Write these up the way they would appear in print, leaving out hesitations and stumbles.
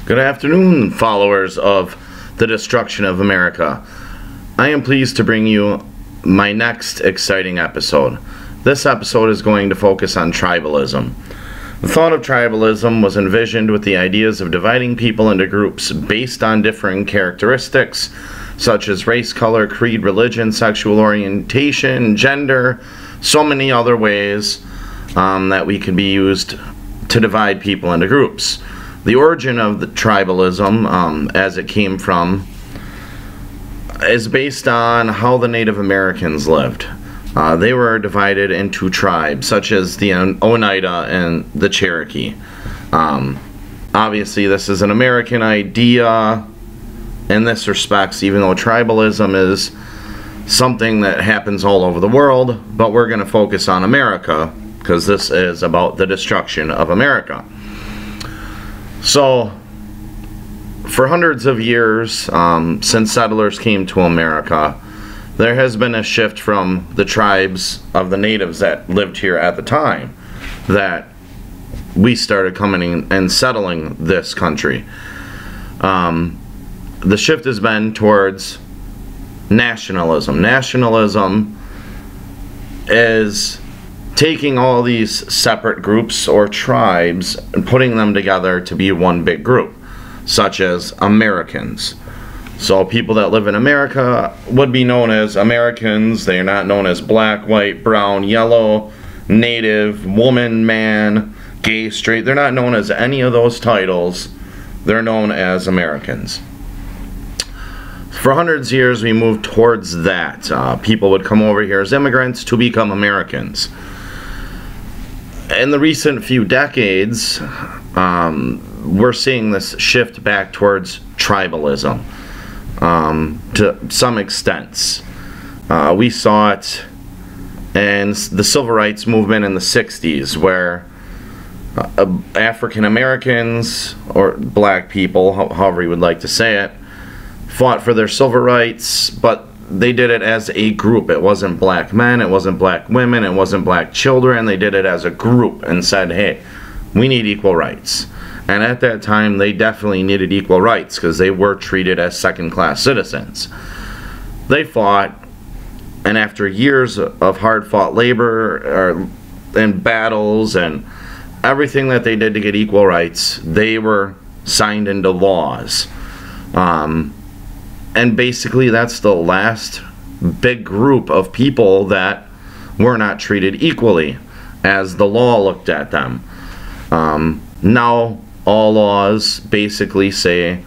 Good afternoon, followers of the destruction of America. I am pleased to bring you my next exciting episode. This episode is going to focus on tribalism. The thought of tribalism was envisioned with the ideas of dividing people into groups based on differing characteristics such as race, color, creed, religion, sexual orientation, gender, so many other ways that we can be used to divide people into groups. The origin of the tribalism, as it came from, is based on how the Native Americans lived. They were divided into tribes, such as the Oneida and the Cherokee. Obviously, this is an American idea in this respect, even though tribalism is something that happens all over the world, but we're going to focus on America, because this is about the destruction of America. So, for hundreds of years, since settlers came to America, there has been a shift from the tribes of the natives that lived here at the time that we started coming in and settling this country. The shift has been towards nationalism. Nationalism is taking all these separate groups or tribes and putting them together to be one big group, such as Americans. So people that live in America would be known as Americans. They are not known as black, white, brown, yellow, native, woman, man, gay, straight. They're not known as any of those titles. They're known as Americans. For hundreds of years we moved towards that. People would come over here as immigrants to become Americans. In the recent few decades, we're seeing this shift back towards tribalism to some extent. We saw it in the civil rights movement in the 60s, where African Americans, or black people, however you would like to say it, fought for their civil rights, but they did it as a group. It wasn't black men, it wasn't black women, it wasn't black children. They did it as a group and said, hey, we need equal rights. And at that time, they definitely needed equal rights because they were treated as second-class citizens. They fought, and after years of hard-fought labor and battles and everything that they did to get equal rights, they were signed into laws. And basically that's the last big group of people that were not treated equally as the law looked at them. Now all laws basically say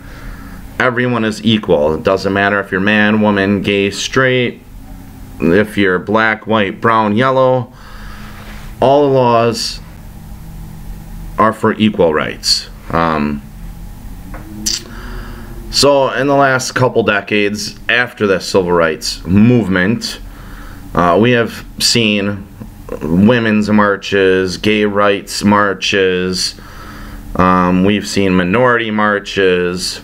everyone is equal. It doesn't matter if you're man, woman, gay, straight, if you're black, white, brown, yellow. All the laws are for equal rights. So in the last couple decades after the civil rights movement, we have seen women's marches, gay rights marches, we've seen minority marches,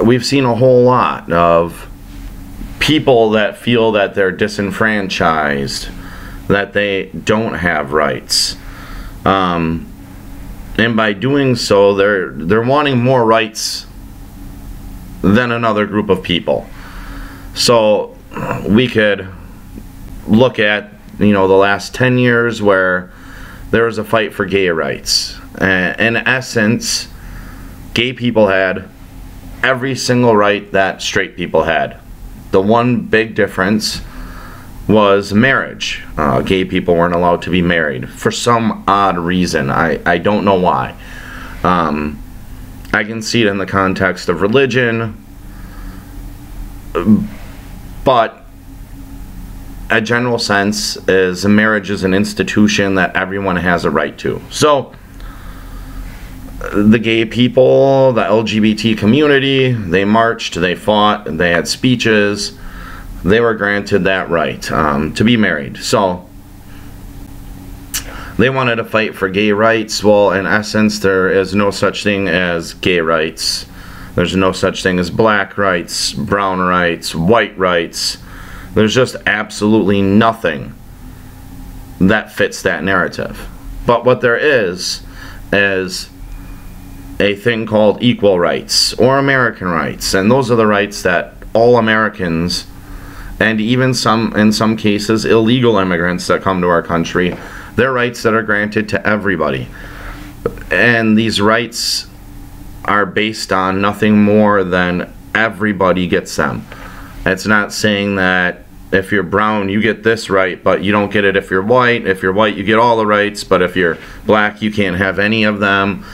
we've seen a whole lot of people that feel that they're disenfranchised, that they don't have rights. And by doing so, they're wanting more rights than another group of people. So we could look at, the last 10 years where there was a fight for gay rights. In essence, gay people had every single right that straight people had. The one big difference was marriage. Gay people weren't allowed to be married for some odd reason. I don't know why. I can see it in the context of religion, but a general sense is marriage is an institution that everyone has a right to. So the gay people, the LGBT community, they marched, they fought, they had speeches, they were granted that right to be married. So they wanted to fight for gay rights. Well, in essence, there is no such thing as gay rights. There's no such thing as black rights, brown rights, white rights. There's just absolutely nothing that fits that narrative. But what there is a thing called equal rights or American rights, and those are the rights that all Americans, and even in some cases illegal immigrants that come to our country, they're rights that are granted to everybody. And these rights are based on nothing more than everybody gets them. It's not saying that if you're brown you get this right, but you don't get it if you're white. If you're white you get all the rights, but if you're black you can't have any of them.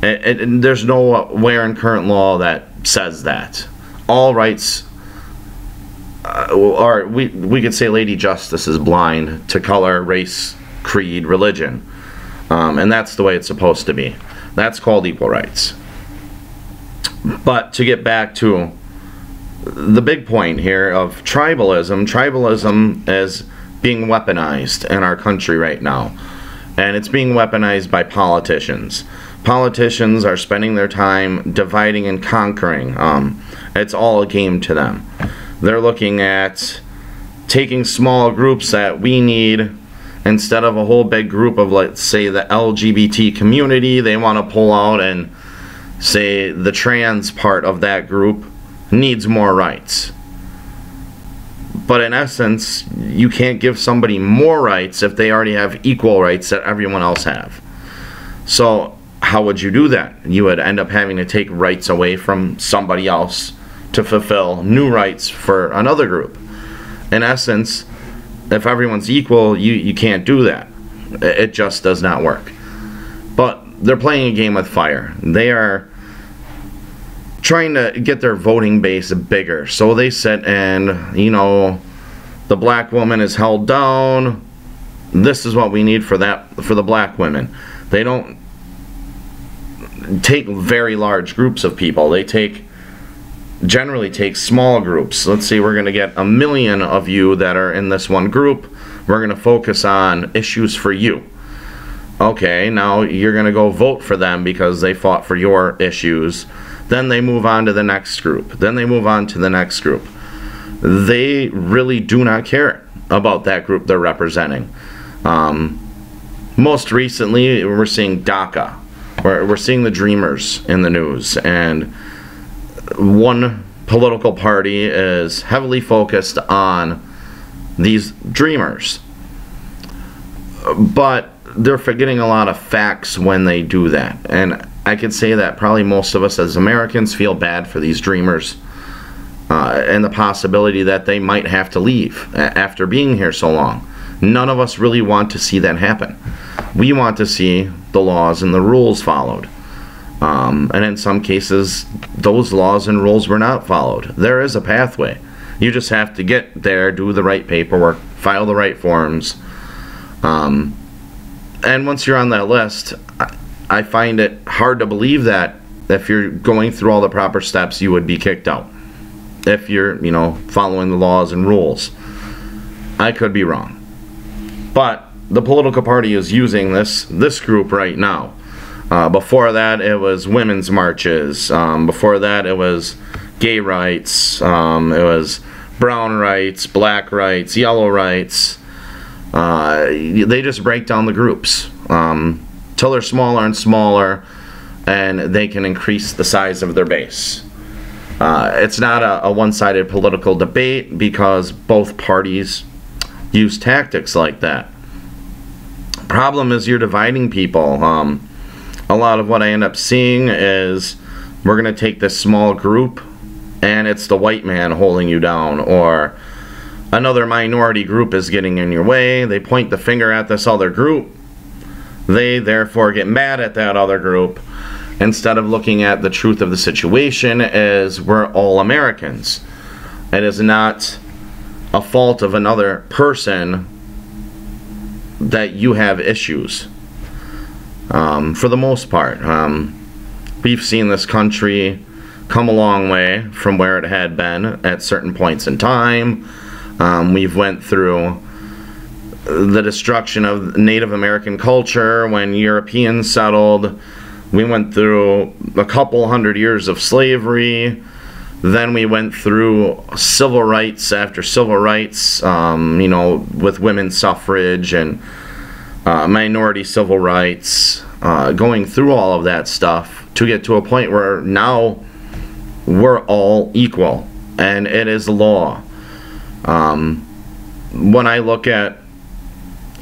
There's nowhere in current law that says that. All rights are, we could say Lady Justice is blind to color, race, creed, religion. And that's the way it's supposed to be. That's called equal rights. But to get back to the big point here of tribalism, tribalism is being weaponized in our country right now. And it's being weaponized by politicians. Politicians are spending their time dividing and conquering. It's all a game to them. They're looking at taking small groups that we need instead of a whole big group of, let's say, the LGBT community. They want to pull out and say the trans part of that group needs more rights. But in essence, you can't give somebody more rights if they already have equal rights that everyone else have. So how would you do that? You would end up having to take rights away from somebody else to fulfill new rights for another group. In essence, if everyone's equal, you can't do that. It just does not work. But they're playing a game with fire. They are trying to get their voting base bigger. So they sit and, you know, the black woman is held down. This is what we need for the black women. They don't take very large groups of people. They generally take small groups. Let's say we're going to get 1 million of you that are in this one group. We're going to focus on issues for you. Okay, now you're going to go vote for them because they fought for your issues. Then they move on to the next group. Then they move on to the next group. They really do not care about that group they're representing. Most recently, we're seeing DACA. We're seeing the Dreamers in the news, and one political party is heavily focused on these Dreamers. But they're forgetting a lot of facts when they do that. And I could say that probably most of us as Americans feel bad for these Dreamers and the possibility that they might have to leave after being here so long. None of us really want to see that happen. We want to see the laws and the rules followed. And in some cases, those laws and rules were not followed. There is a pathway. You just have to get there, do the right paperwork, file the right forms. And once you're on that list, I find it hard to believe that if you're going through all the proper steps, you would be kicked out. If you're, you know, following the laws and rules. I could be wrong. But the political party is using this group right now. Before that, it was women's marches. Before that, it was gay rights. It was brown rights, black rights, yellow rights. They just break down the groups till they're smaller and smaller, and they can increase the size of their base. It's not a one-sided political debate because both parties use tactics like that. Problem is you're dividing people. A lot of what I end up seeing is we're going to take this small group and it's the white man holding you down, or another minority group is getting in your way. They point the finger at this other group. They therefore get mad at that other group instead of looking at the truth of the situation as we're all Americans. It is not a fault of another person that you have issues. For the most part, we've seen this country come a long way from where it had been at certain points in time. We've went through the destruction of Native American culture when Europeans settled. We went through a couple hundred years of slavery. Then we went through civil rights after civil rights, you know, with women's suffrage and minority civil rights. Going through all of that stuff, to get to a point where now we're all equal, and it is law. When I look at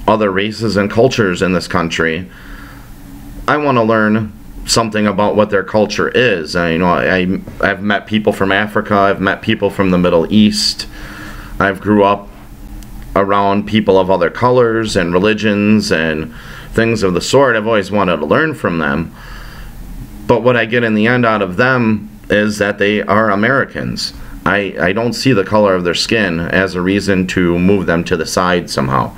other races and cultures in this country, I want to learn something about what their culture is. I've met people from Africa, I've met people from the Middle East, I've grew up around people of other colors and religions and things of the sort. I've always wanted to learn from them, but what I get in the end out of them is that they are Americans. I don't see the color of their skin as a reason to move them to the side somehow.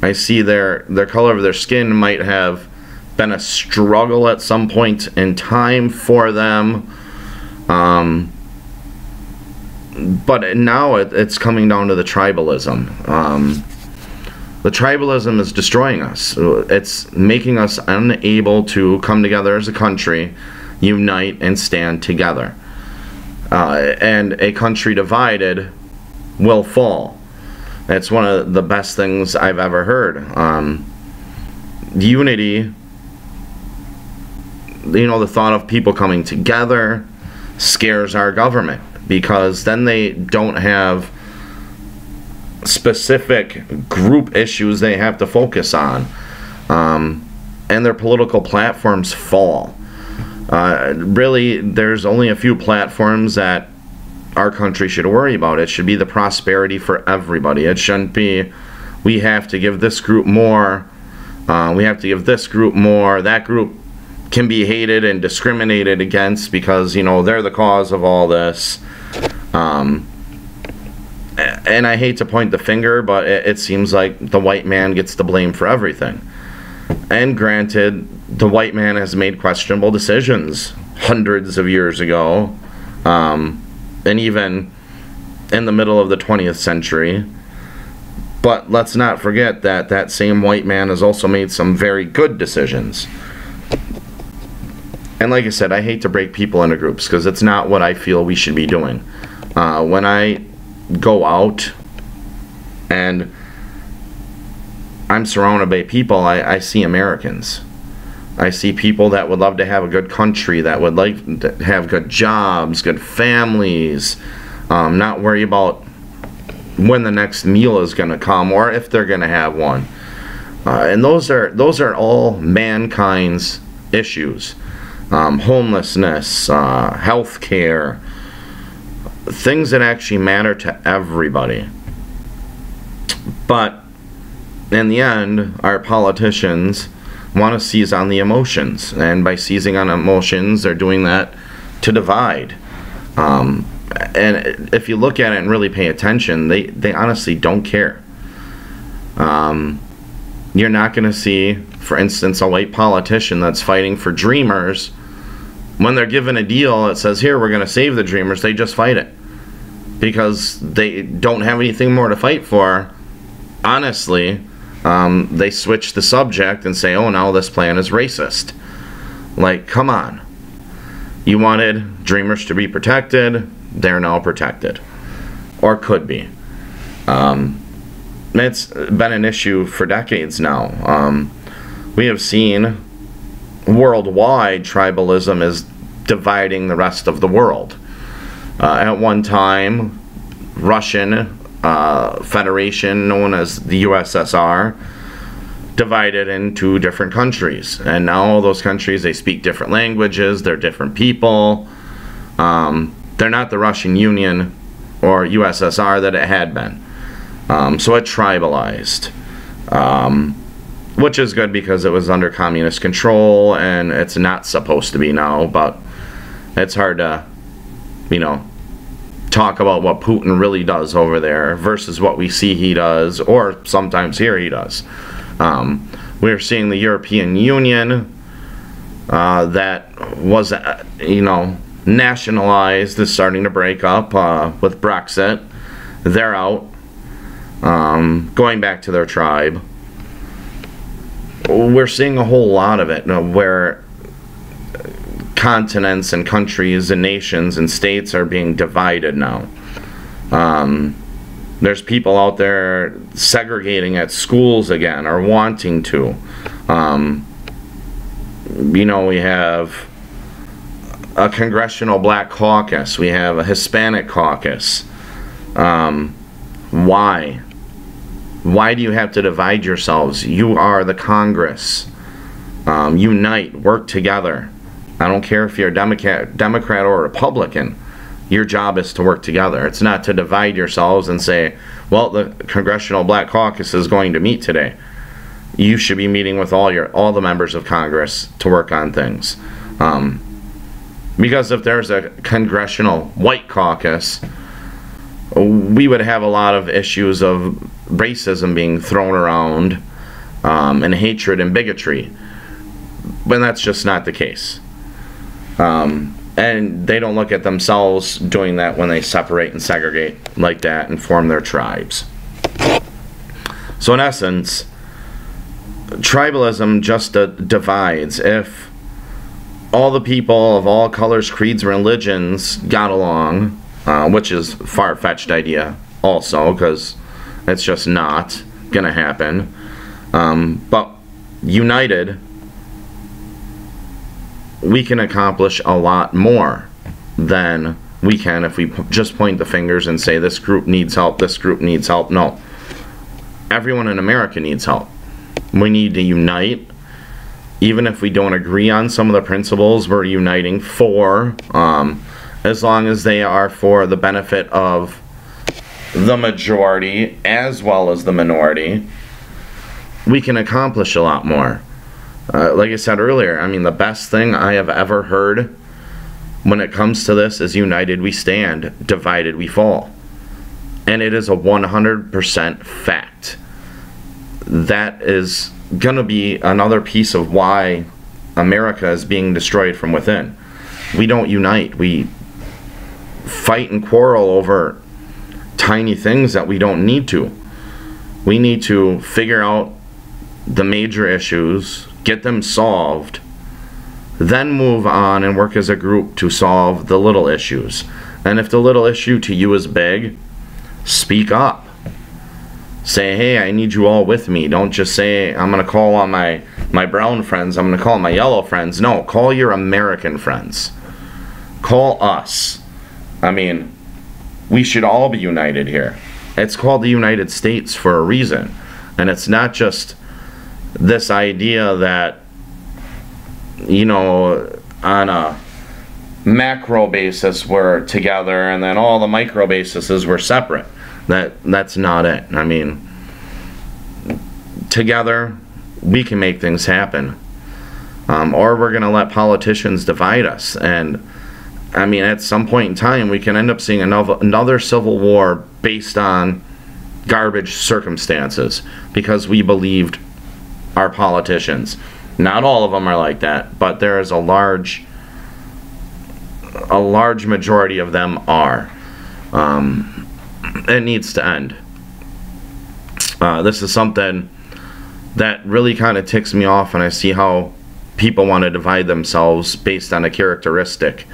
I see their color of their skin might have been a struggle at some point in time for them, but now it's coming down to the tribalism. The tribalism is destroying us. It's making us unable to come together as a country, unite, and stand together. And a country divided will fall. It's one of the best things I've ever heard. Unity, the thought of people coming together scares our government, because then they don't have specific group issues they have to focus on, and their political platforms fall. Really, there's only a few platforms that our country should worry about. It should be the prosperity for everybody. It shouldn't be, we have to give this group more, we have to give this group more, that group can be hated and discriminated against because, they're the cause of all this. And I hate to point the finger, but it seems like the white man gets the blame for everything. And granted, the white man has made questionable decisions hundreds of years ago, and even in the middle of the 20th century. But let's not forget that that same white man has also made some very good decisions. And like I said, I hate to break people into groups, because it's not what I feel we should be doing. When I go out and I'm surrounded by people, I see Americans. I see people that would love to have a good country, that would like to have good jobs, good families, not worry about when the next meal is going to come or if they're going to have one. And those are all mankind's issues. Homelessness, health care, things that actually matter to everybody. But in the end, our politicians want to seize on the emotions, and by seizing on emotions, they're doing that to divide. And if you look at it and really pay attention, they honestly don't care. You're not going to see, for instance, a white politician that's fighting for Dreamers. When they're given a deal that says, here, we're going to save the Dreamers, they just fight it, because they don't have anything more to fight for. Honestly, they switch the subject and say, oh, now this plan is racist. Like, come on. You wanted Dreamers to be protected, they're now protected. Or could be. It's been an issue for decades now. We have seen worldwide tribalism is dividing the rest of the world. At one time, Russian Federation, known as the USSR, divided into different countries, and now all those countries, they speak different languages, they're different people. They're not the Russian Union or USSR that it had been. So it tribalized, which is good because it was under communist control, and it's not supposed to be now, but it's hard to, talk about what Putin really does over there versus what we see he does, or sometimes hear he does. We're seeing the European Union that was, nationalized, is starting to break up with Brexit. They're out, going back to their tribe. We're seeing a whole lot of it, where continents and countries and nations and states are being divided now. There's people out there segregating at schools again, or wanting to. We have a congressional black caucus. We have a Hispanic caucus. Why? Why do you have to divide yourselves? You are the Congress. Unite, work together. I don't care if you're a Democrat or a Republican. Your job is to work together. It's not to divide yourselves and say, well, the Congressional Black Caucus is going to meet today. You should be meeting with all the members of Congress to work on things. Because if there's a Congressional White Caucus, we would have a lot of issues of racism being thrown around, and hatred and bigotry. But that's just not the case. And they don't look at themselves doing that when they separate and segregate like that and form their tribes. So in essence, tribalism just divides. If all the people of all colors, creeds, religions got along, which is a far-fetched idea also, because it's just not going to happen, but united, we can accomplish a lot more than we can if we just point the fingers and say this group needs help, this group needs help. No. Everyone in America needs help. We need to unite. Even if we don't agree on some of the principles we're uniting for, as long as they are for the benefit of the majority as well as the minority, we can accomplish a lot more. Like I said earlier, I mean, the best thing I have ever heard when it comes to this is united we stand, divided we fall. And it is a 100% fact. That is going to be another piece of why America is being destroyed from within. We don't unite. We fight and quarrel over tiny things that we don't need to. We need to figure out the major issues, get them solved, then move on and work as a group to solve the little issues. And if the little issue to you is big, speak up. Say, hey, I need you all with me. Don't just say, I'm going to call on my brown friends, I'm going to call on my yellow friends. No, call your American friends. Call us. I mean, we should all be united here. It's called the United States for a reason. And it's not just this idea that, you know, on a macro basis we're together and then all the micro bases we're separate. That's not it. I mean, together we can make things happen, or we're gonna let politicians divide us. And I mean, at some point in time we can end up seeing another civil war based on garbage circumstances because we believed our politicians. Not all of them are like that, but there is a large majority of them are. It needs to end. This is something that really kind of ticks me off when I see how people want to divide themselves based on a characteristic.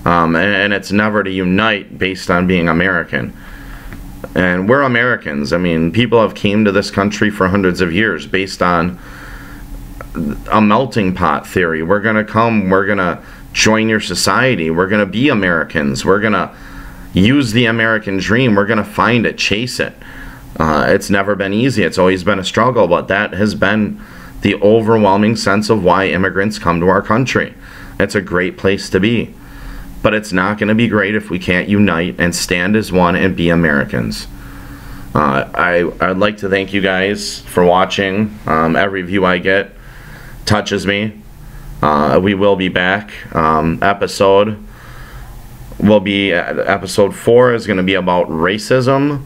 And it's never to unite based on being American. And we're Americans. I mean, people have came to this country for hundreds of years based on a melting pot theory. We're going to come, we're going to join your society, we're going to be Americans, we're going to use the American dream, we're going to find it, chase it. It's never been easy, it's always been a struggle, but that has been the overwhelming sense of why immigrants come to our country. It's a great place to be. But it's not going to be great if we can't unite and stand as one and be Americans. I'd like to thank you guys for watching. Every view I get touches me. We will be back. Episode 4 is going to be about racism.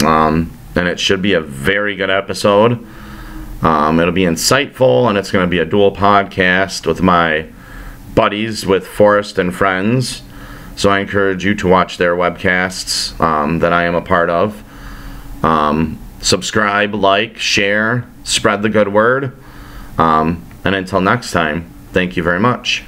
And it should be a very good episode. It'll be insightful, and it's going to be a dual podcast with my buddies with Forrest and Friends. So I encourage you to watch their webcasts that I am a part of. Subscribe, like, share, spread the good word. And until next time, thank you very much.